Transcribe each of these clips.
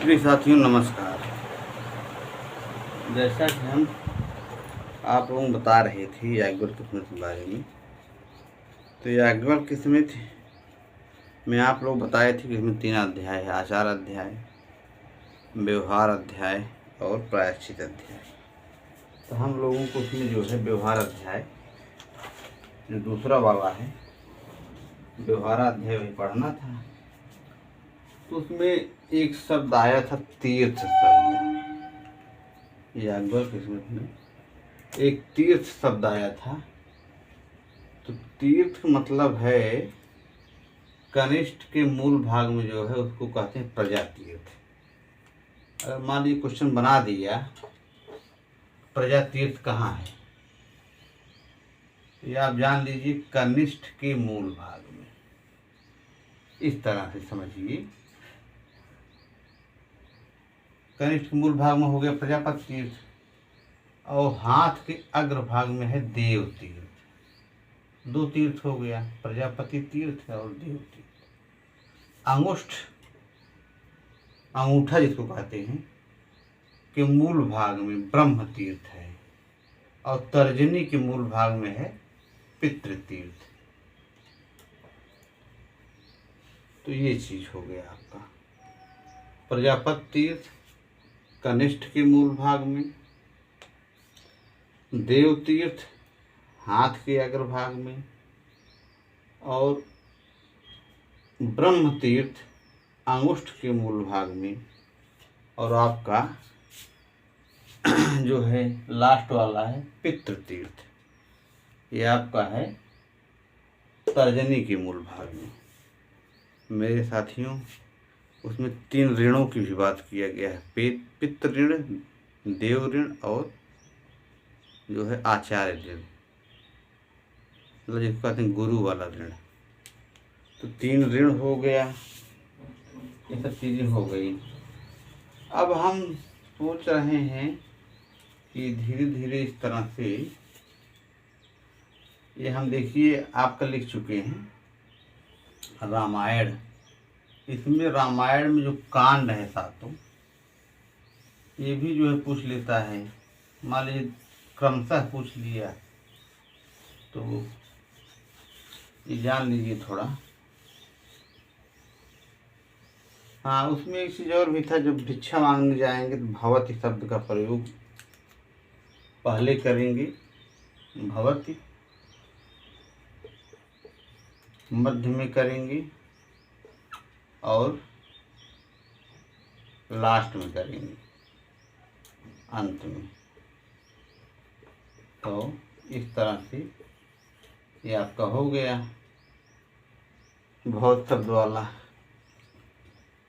प्रिय साथियों नमस्कार। जैसा कि हम आप लोगों को बता रहे थे याज्ञवल्क्य के बारे में, तो याज्ञवल्क्य में आप लोग बताए थे कि इसमें 3 अध्याय है: आचार अध्याय, व्यवहार अध्याय और प्रायश्चित अध्याय। तो हम लोगों को उसमें जो है व्यवहार अध्याय जो दूसरा वाला है, व्यवहार अध्याय वही पढ़ना था। तो उसमें एक शब्द आया था तीर्थ शब्द। याज्ञवल्क्य में एक तीर्थ शब्द आया था। तो तीर्थ मतलब है कनिष्ठ के मूल भाग में जो है उसको कहते हैं प्रजा तीर्थ। अगर मान लीजिए क्वेश्चन बना दिया प्रजा तीर्थ कहाँ है, ये आप जान लीजिए कनिष्ठ के मूल भाग में। इस तरह से समझिए, कनिष्ठ के मूल भाग में हो गया प्रजापति तीर्थ, और हाथ के अग्र भाग में है देव तीर्थ। 2 तीर्थ हो गया, प्रजापति तीर्थ और देव तीर्थ। अंगूठा जिसको कहते हैं के मूल भाग में ब्रह्म तीर्थ है, और तर्जनी के मूल भाग में है पितृ तीर्थ। तो ये चीज हो गया आपका प्रजापति तीर्थ कनिष्ठ के मूल भाग में, देव तीर्थ हाथ के अग्र भाग में, और ब्रह्म तीर्थ अंगुष्ठ के मूल भाग में, और आपका जो है लास्ट वाला है पितृ तीर्थ, ये आपका है तर्जनी के मूल भाग में। मेरे साथियों, उसमें 3 ऋणों की भी बात किया गया है: पितृ ऋण, देव ऋण और जो है आचार्य ऋण, मतलब जिसको कहते हैं गुरु वाला ऋण। तो 3 ऋण हो गया, ये सब चीज़ें हो गई। अब हम सोच रहे हैं कि धीरे धीरे इस तरह से ये हम देखिए आपका लिख चुके हैं रामायण। इसमें रामायण में जो कांड है सातों, ये भी जो है पूछ लेता है। मान लीजिए क्रमशः पूछ लिया तो ये जान लीजिए थोड़ा। हाँ, उसमें एक चीज़ और भी था, जब भिक्षा मांगने जाएंगे तो भवति शब्द का प्रयोग पहले करेंगे, भवति मध्य में करेंगे और लास्ट में करेंगे, अंत में। तो इस तरह से ये आपका हो गया बहुत शब्द वाला।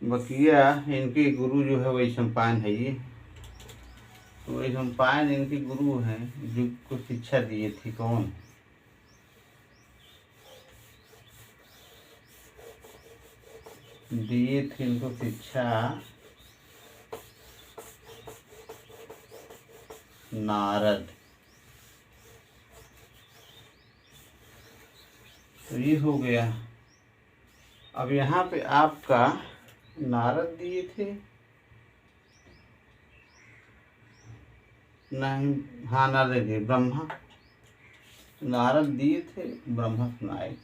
बकिया इनके गुरु जो है वैशंपायन है। ये तो वैशंपायन इनके गुरु हैं जो को शिक्षा दिए थे। कौन? दिए थे इनको शिक्षा नारद। तो ये हो गया। अब यहाँ पे आपका नारद दिए थे, नहीं, हाँ नारद दिए, ब्रह्मा नारद दिए थे, ब्रह्मा सुनाए।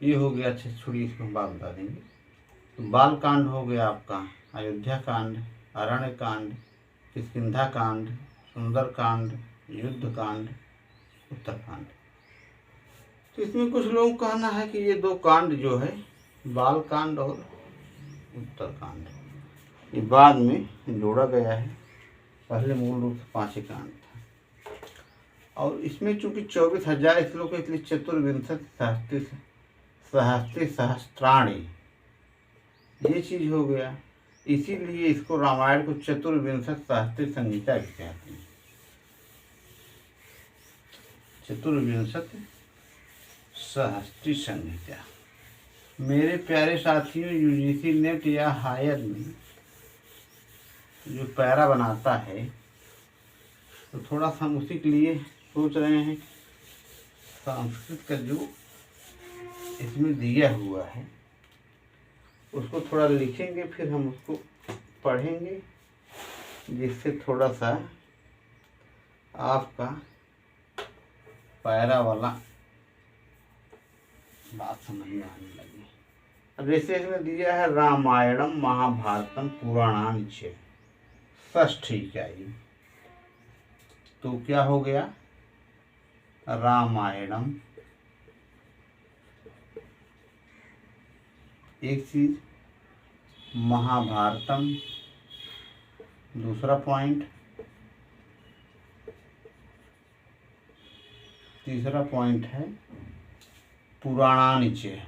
ये हो गया। अच्छा छोड़िए, इसको हम बात बता देंगे। तो बाल कांड हो गया आपका, अयोध्या कांड, अरण्य कांड, किष्किंधा कांड, सुंदर कांड, युद्ध कांड, उत्तर कांड। तो इसमें कुछ लोगों का कहना है कि ये 2 कांड जो है बाल कांड और उत्तर कांड, ये बाद में जोड़ा गया है। पहले मूल रूप से 5 ही कांड था। और इसमें चूंकि 24,000 श्लोक है, इसलिए चतुर्विंशति सहस्त्राणी ये चीज हो गया। इसीलिए इसको रामायण को चतुर्विंशति सहस्त्री संहिता भी कहते हैं। चतुर्विंशति सहस्त्री संहिता। मेरे प्यारे साथियों, यूजीसी नेट या हायर में जो पैरा बनाता है, तो थोड़ा सा हम उसी के लिए सोच रहे हैं। संस्कृत का जो इसमें दिया हुआ है उसको थोड़ा लिखेंगे, फिर हम उसको पढ़ेंगे, जिससे थोड़ा सा आपका पैरा वाला बात समझ में आने लगी। अब जैसे इसमें दिया है रामायणम महाभारतम पुराणानि च षष्ठीकाई, तो क्या हो गया? रामायणम एक चीज, महाभारतम दूसरा पॉइंट, तीसरा पॉइंट है पुराणानि च।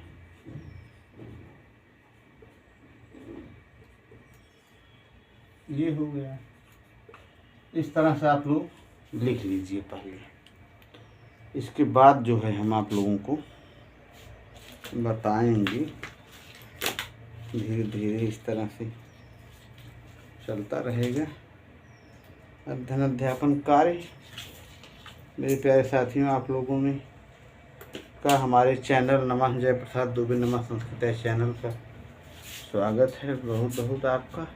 ये हो गया। इस तरह से आप लोग लिख लीजिए पहले। इसके बाद जो है हम आप लोगों को बताएंगे, धीरे धीरे इस तरह से चलता रहेगा अध्ययन अध्यापन कार्य। मेरे प्यारे साथियों, आप लोगों में का हमारे चैनल नमः जय प्रसाद दुबे नमः संस्कृत चैनल का स्वागत है। बहुत बहुत आपका।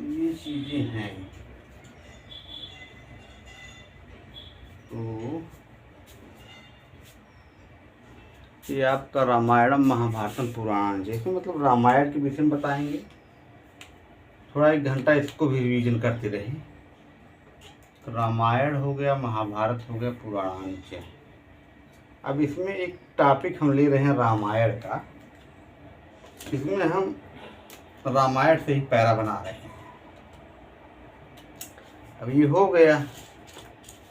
ये चीजें हैं, तो ये आपका रामायणम महाभारतम पुराण, जैसे मतलब रामायण के विषय में बताएंगे। थोड़ा 1 घंटा इसको भी रिवीजन करते रहे। तो रामायण हो गया, महाभारत हो गया, पुराण च। अब इसमें एक टॉपिक हम ले रहे हैं रामायण का। इसमें हम रामायण से ही पैरा बना रहे हैं। अब ये हो गया,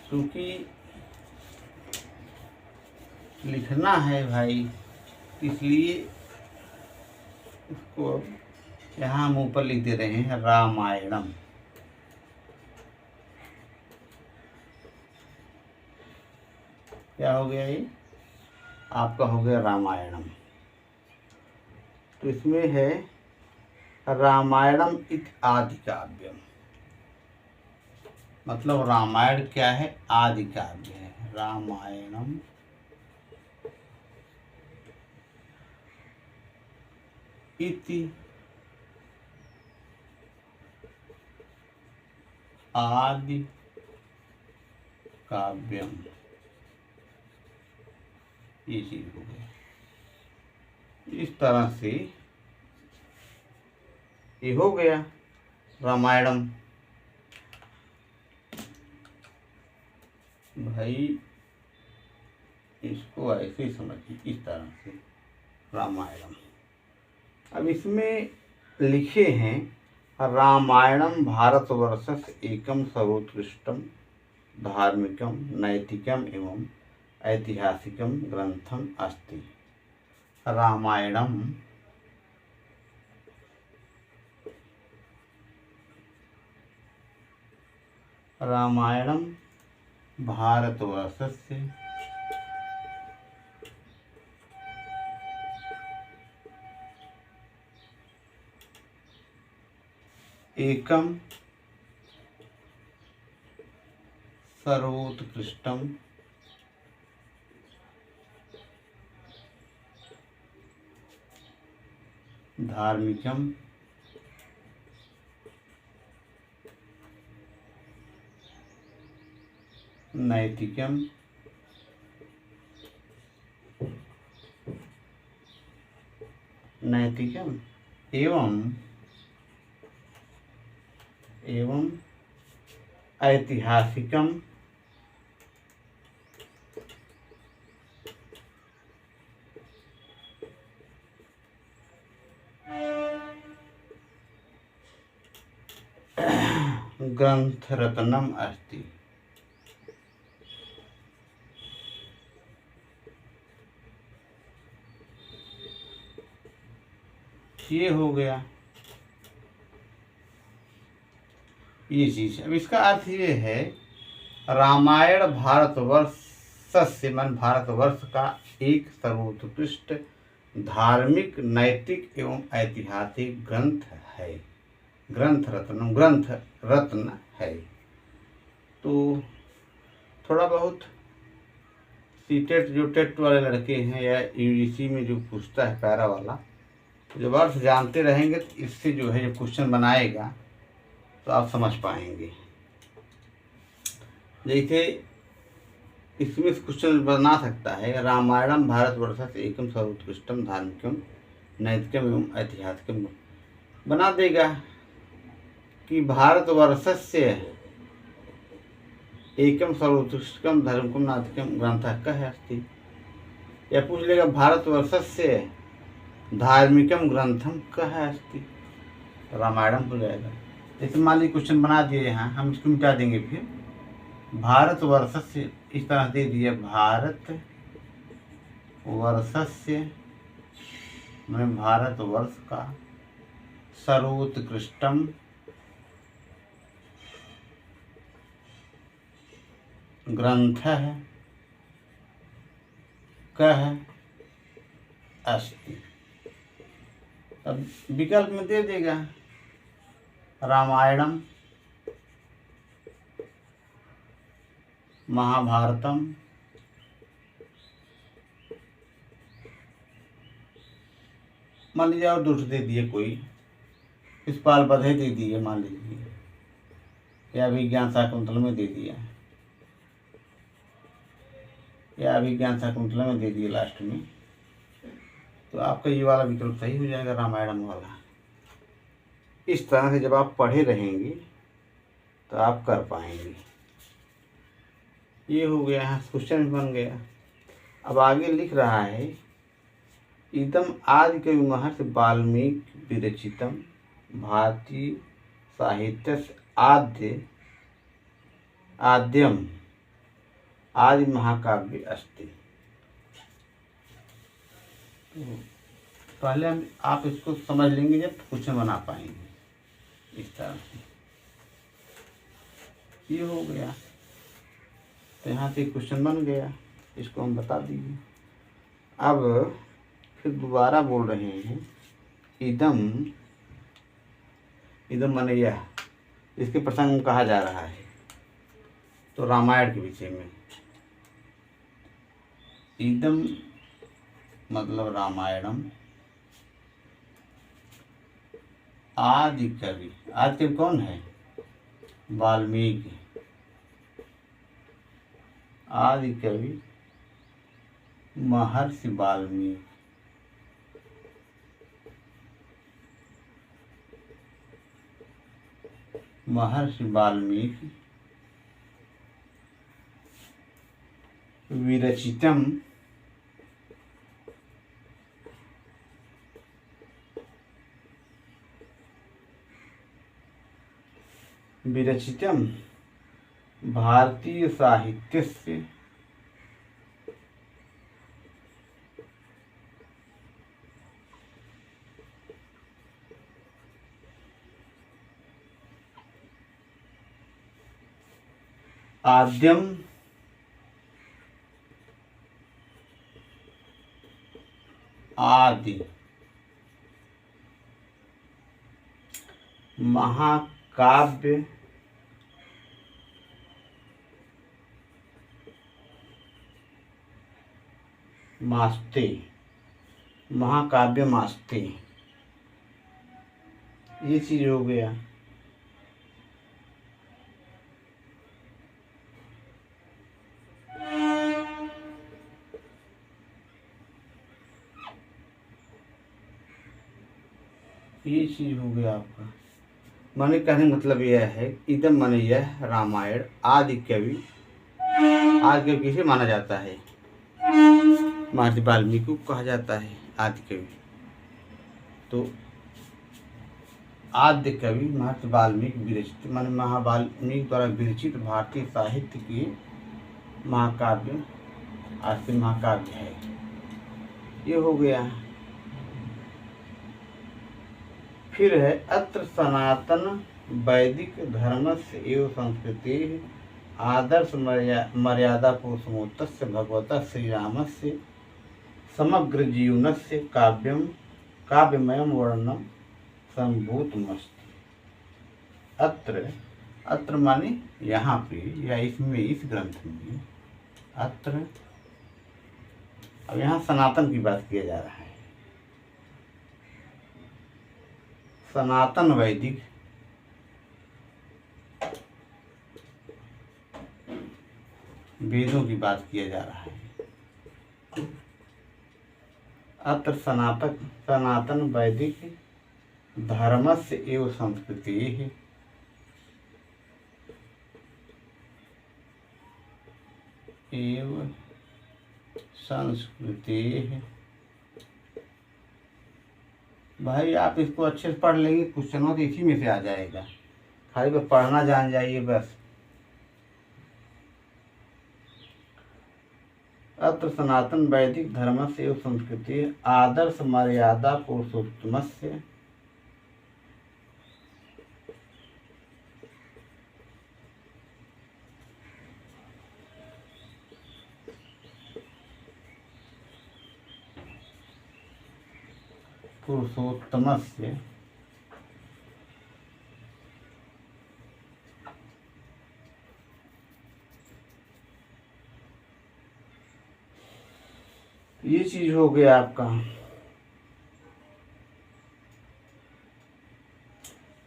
क्योंकि लिखना है भाई, इसलिए इसको अब यहाँ हम ऊपर लिख दे रहे हैं रामायणम। क्या हो गया? ये आपका हो गया रामायणम। तो इसमें है रामायणम इति आदि काव्यम, मतलब रामायण क्या है? आदि काव्य है। रामायणम इति आदि काव्यम, ये चीज हो गया। इस तरह से ये हो गया रामायणम। भाई इसको ऐसे ही समझिए, इस तरह से रामायणम। अब इसमें लिखे हैं रामायणम भारतवर्षस्य एकम सर्वोत्कृष्टम धार्मिकम नैतिकम एवं ऐतिहासिकम ग्रंथम अस्ति। रामायणम रामायणम भारतवर्षस्य एकम सर्वोत्कृष्टम धार्मिकम नैतिकम एवं ऐतिहासिकम ग्रंथरत्नम अस्ति। ये हो गया ये चीज। अब इसका अर्थ ये है रामायण भारतवर्ष मन भारतवर्ष का एक सर्वोत्कृष्ट धार्मिक नैतिक एवं ऐतिहासिक ग्रंथ है। ग्रंथ रत्न है। तो थोड़ा बहुत सीटेट जो टेट वाले लड़के हैं या यूजीसी में जो पूछता है पैरा वाला, तो जब अर्थ जानते रहेंगे तो इससे जो है जब क्वेश्चन बनाएगा तो आप समझ पाएंगे। जैसे इसमें क्वेश्चन बना सकता है, रामायणम भारतवर्षस् एकम सर्वोत्कृष्टम धार्मिकम नैतिकम एवं ऐतिहासिकम, बना देगा कि भारतवर्षस्य एकम सर्वोत्कृष्टम धर्मकम नातिकम ग्रंथः कः अस्ति, या पूछ लेगा भारतवर्षस्य धार्मिकम ग्रंथम कः अस्ति, रामायणम हो जाएगा। जैसे मान लीजिए क्वेश्चन बना दिए यहाँ, हम इसको मिटा देंगे, फिर भारतवर्षस्य इस तरह दे दिया, भारतवर्षस्य मैंने भारतवर्ष का सर्वोत्कृष्टम ग्रंथ है कः अस्ति। अब विकल्प में दे देगा रामायणम, महाभारतम, मान लीजिए और दूसरे दे दिए कोई, इस्पाल बधे दे दिए मान लीजिए, या विज्ञान शाकुंतल में दे दिया, या विज्ञान शाकुंतल में दे दिए लास्ट में, तो आपका ये वाला विकल्प सही हो जाएगा, रामायणम वाला। इस तरह से जब आप पढ़े रहेंगे तो आप कर पाएंगे। ये हो गया है, क्वेश्चन बन गया। अब आगे लिख रहा है, इदम आदि कवि महर्षि वाल्मीकि विरचितम भारतीय साहित्य आद्यम आदि महाकाव्य अस्ति। तो पहले आप इसको समझ लेंगे जब क्वेश्चन बना पाएंगे। इस तरह से ये हो गया, तो यहाँ से क्वेश्चन बन गया, इसको हम बता दीजिए। अब फिर दोबारा बोल रहे हैं, इदम, इदम माने यह, इसके प्रसंग में कहा जा रहा है तो रामायण के विषय में। इदम मतलब रामायणम, आदि कवि, आदि कवि कौन है? वाल्मीकि। आदि कवि महर्षि वाल्मीकि, महर्षि वाल्मीकि विरचितम विरचितम भारतीय साहित्यस्य आद्यम आदि महाकाव्य मास्ते, महाकाव्य मास्ते, ये चीज हो गया। ये चीज हो गया आपका। माने कहने का मतलब यह है, इदम माने यह रामायण, आदि कवि, आदि कवि किसे माना जाता है? महर्षि वाल्मीकि को कहा जाता है आदि कवि। तो आद्य कवि महर्षि वाल्मीकि विरचित, माने महावाल्मीकि द्वारा विरचित भारतीय साहित्य की महाकाव्य, आस्ति महाकाव्य है। ये हो गया। फिर है, अत्र सनातन वैदिक धर्मस्य एवं संस्कृति आदर्श मर्यादा पुरुषोत्तस्य भगवतः श्रीरामस्य समग्र जीवनस्य काव्यम काव्यमयम वर्णनम संभूतमस्ति। अत्र अत्र माने यहाँ पे या इसमें, इस ग्रंथ में अत्र। अब यहाँ सनातन की बात किया जा रहा है। सनातन वैदिक वेदों की बात किया जा रहा है। अत्र सनातन वैदिक धर्मस्य एवं संस्कृति एवं संस्कृति। भाई आप इसको अच्छे से पढ़ लेंगे, क्वेश्चनों तो इसी में से आ जाएगा, खाली बस पढ़ना जान जाइए बस। अत्र सनातन वैदिक धर्मस्य एवं संस्कृति आदर्श मर्यादा पुरुषोत्तमस्य ये चीज हो गया आपका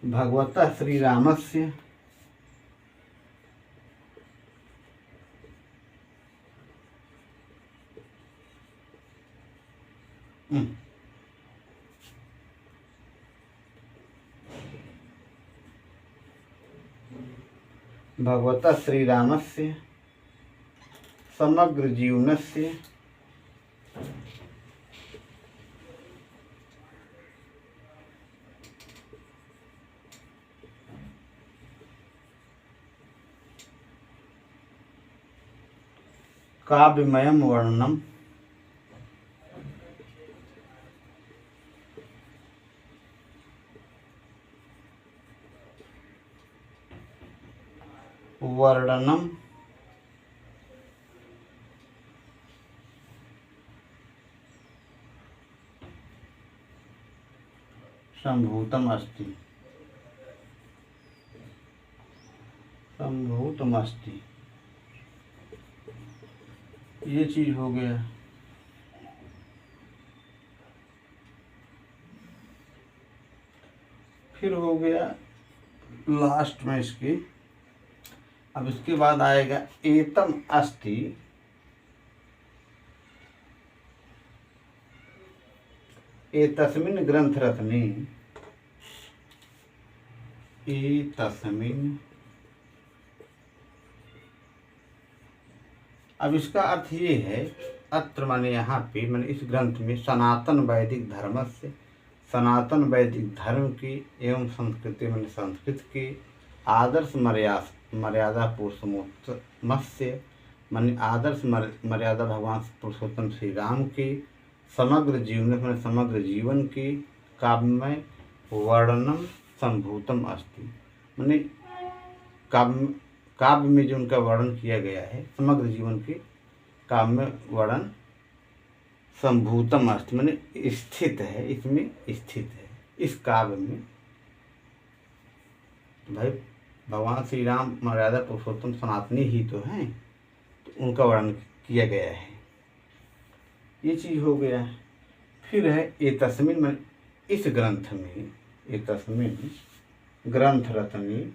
भगवता श्री रामस्य भगवता श्री रामस्य समग्र जीवनस्य काव्यमयम वर्णनम संभूतम अस्ति। ये चीज हो गया। फिर हो गया लास्ट में इसके। अब इसके बाद आएगा एतम अस्ति एतस्मिन् ग्रंथ रत्ने एतस्मिन्। अब इसका अर्थ ये है, अत्र माने यहाँ पे, माने इस ग्रंथ में सनातन वैदिक धर्म से, सनातन वैदिक धर्म की एवं संस्कृति माने संस्कृत की आदर्श मर्यादा पुरुषोत्तमस्य माने आदर्श मर्यादा भगवान पुरुषोत्तम श्री राम की समग्र जीवन माने समग्र जीवन की काव्यमय वर्णनम संभूतम अस्ति। माने काव्य में जो उनका वर्णन किया गया है समग्र जीवन के काव्य वर्णन संभूतम अस्ति माने स्थित है, इसमें स्थित है इस काव्य में। भाई भगवान श्री राम मर्यादा पुरुषोत्तम सनातनी ही तो हैं, तो उनका वर्णन किया गया है। ये चीज हो गया। फिर है एतस्मिन् माने इस ग्रंथ में, एतस्मिन् ग्रंथ रत्ने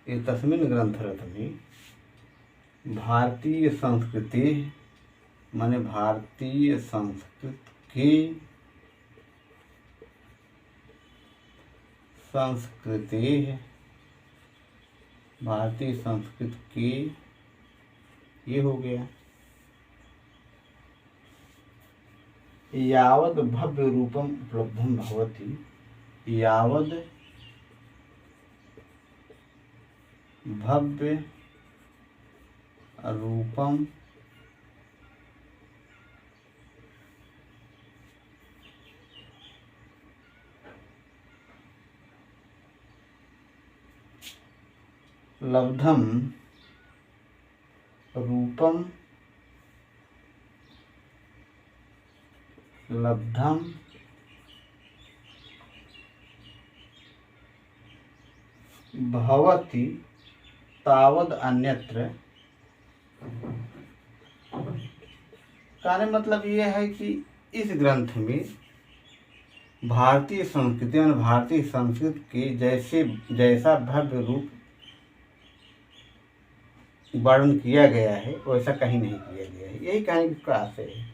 एतस्मिन् ग्रंथ रत्ने भारतीय संस्कृति माने भारतीय संस्कृत की संस्कृति भारतीय संस्कृत की ये हो गया। यावद भव्य रूपम उपलब्धम भवति, यावद भव्य रूपम लब्धम रूपम लब्धम भवति तावद अन्यत्र। कहने मतलब ये है कि इस ग्रंथ में भारतीय संस्कृति और भारतीय संस्कृति के जैसा भव्य रूप वर्णन किया गया है वैसा कहीं नहीं किया गया है। यही कहानी का आशय है।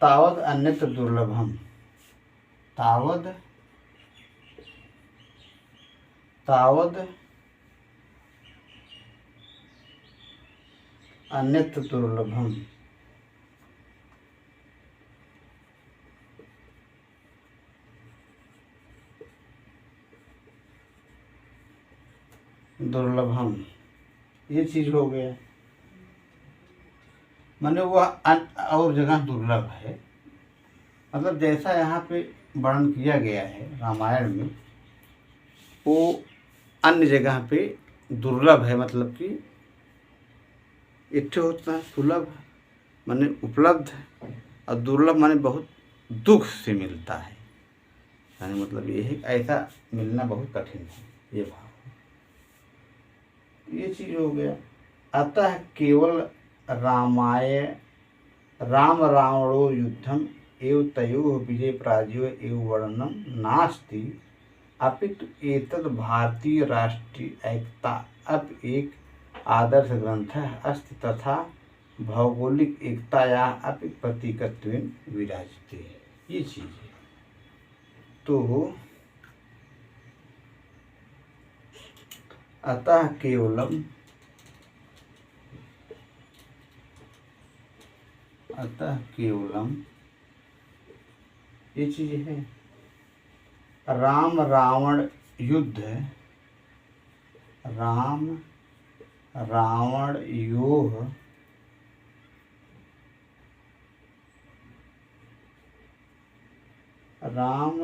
तावद अन्यत्र दुर्लभम, तावद अन्यत्र दुर्लभम। दुर्लभम ये चीज हो गया, माने वह और जगह दुर्लभ है। मतलब जैसा यहाँ पे वर्णन किया गया है रामायण में, वो अन्य जगह पे दुर्लभ है। मतलब कि इत्थे होता है सुलभ माने उपलब्ध, और दुर्लभ माने बहुत दुख से मिलता है। यानी मतलब ये है ऐसा मिलना बहुत कठिन है, ये भाव, ये चीज हो गया। अतः केवल राम रावणो युद्धम एव तयोः विजय पराजयो एव वर्णनम नास्ति, अपितु एतद् भारतीय राष्ट्रीय एकता अब एक आदर्श ग्रंथ अस्ति तथा भौगोलिक एकताया अपि प्रतीकत्वेन विराजते। ये चीज है। तो अतः केवलम ये चीज है। राम रावण युद्ध, राम रावण योह राम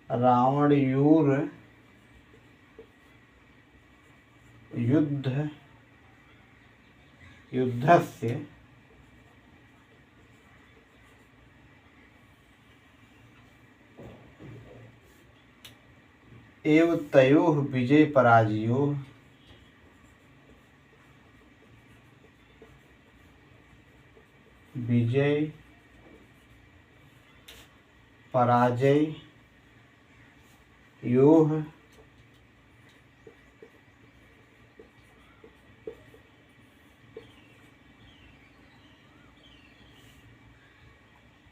रावण योर युद्धस्य एव तयोः विजय पराजयो योः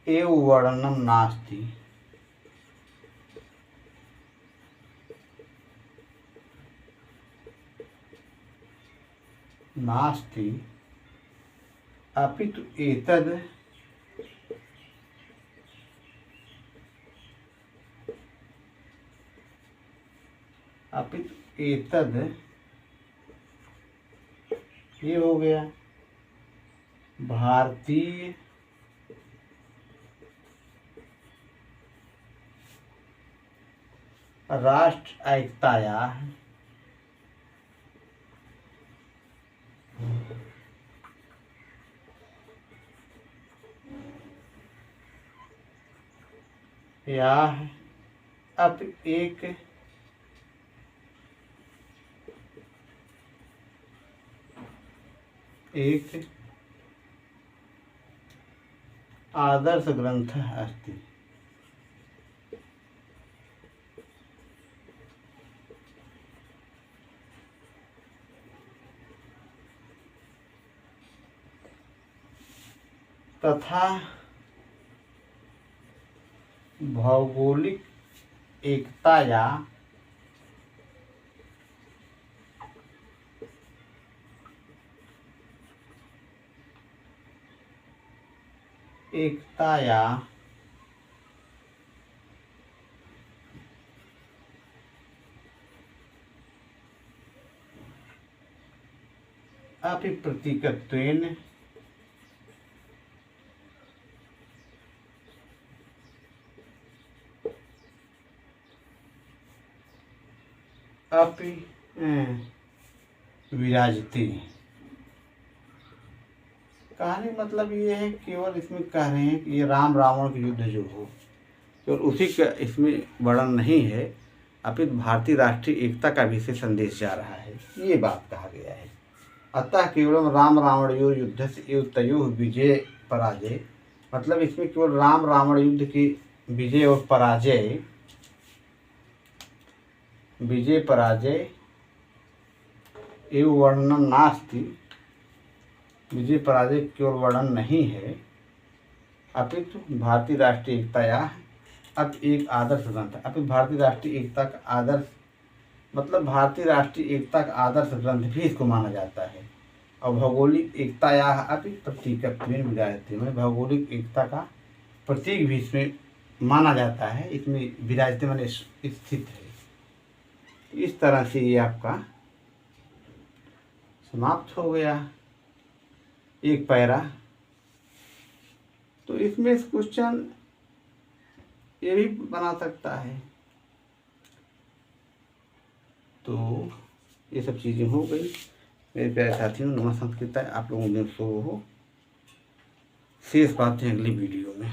एव वर्णनम नास्ति। अपितु एतद् ये हो गया भारतीय राष्ट्र एकताया या अब एक आदर्श ग्रंथ अस्ति। तथा भौगोलिक एकताया अपि प्रतीकत्वेन अपि विराजते। कहने मतलब ये है, केवल इसमें कह रहे हैं कि ये राम रावण का युद्ध जो हो, केवल उसी का इसमें वर्णन नहीं है, अपितु भारतीय राष्ट्रीय एकता का भी इसे संदेश जा रहा है, ये बात कहा गया है। अतः केवल राम रावणयोः युद्धस्य एव तयोः विजय पराजय, मतलब इसमें केवल राम रावण युद्ध की विजय और पराजय एवं वर्णन नास्ति, विजय पराजय केवल वर्णन नहीं है, अपितु भारतीय राष्ट्रीय एकता या अब एक आदर्श ग्रंथ है। अपितु भारतीय राष्ट्रीय एकता का आदर्श, मतलब भारतीय राष्ट्रीय एकता का आदर्श ग्रंथ भी इसको माना जाता है। और भौगोलिक एकता या अभी प्रतीकत्वेन विराजते, में भौगोलिक एकता का प्रतीक भी इसमें माना जाता है, इसमें विराजते माने स्थित है। इस तरह से ये आपका समाप्त हो गया एक पैरा। तो इसमें क्वेश्चन ये भी बना सकता है। तो ये सब चीज़ें हो गई मेरे प्यारे साथियों। नमः संस्कृत है, आप लोगों ने सो हो, शेष बातें अगली वीडियो में।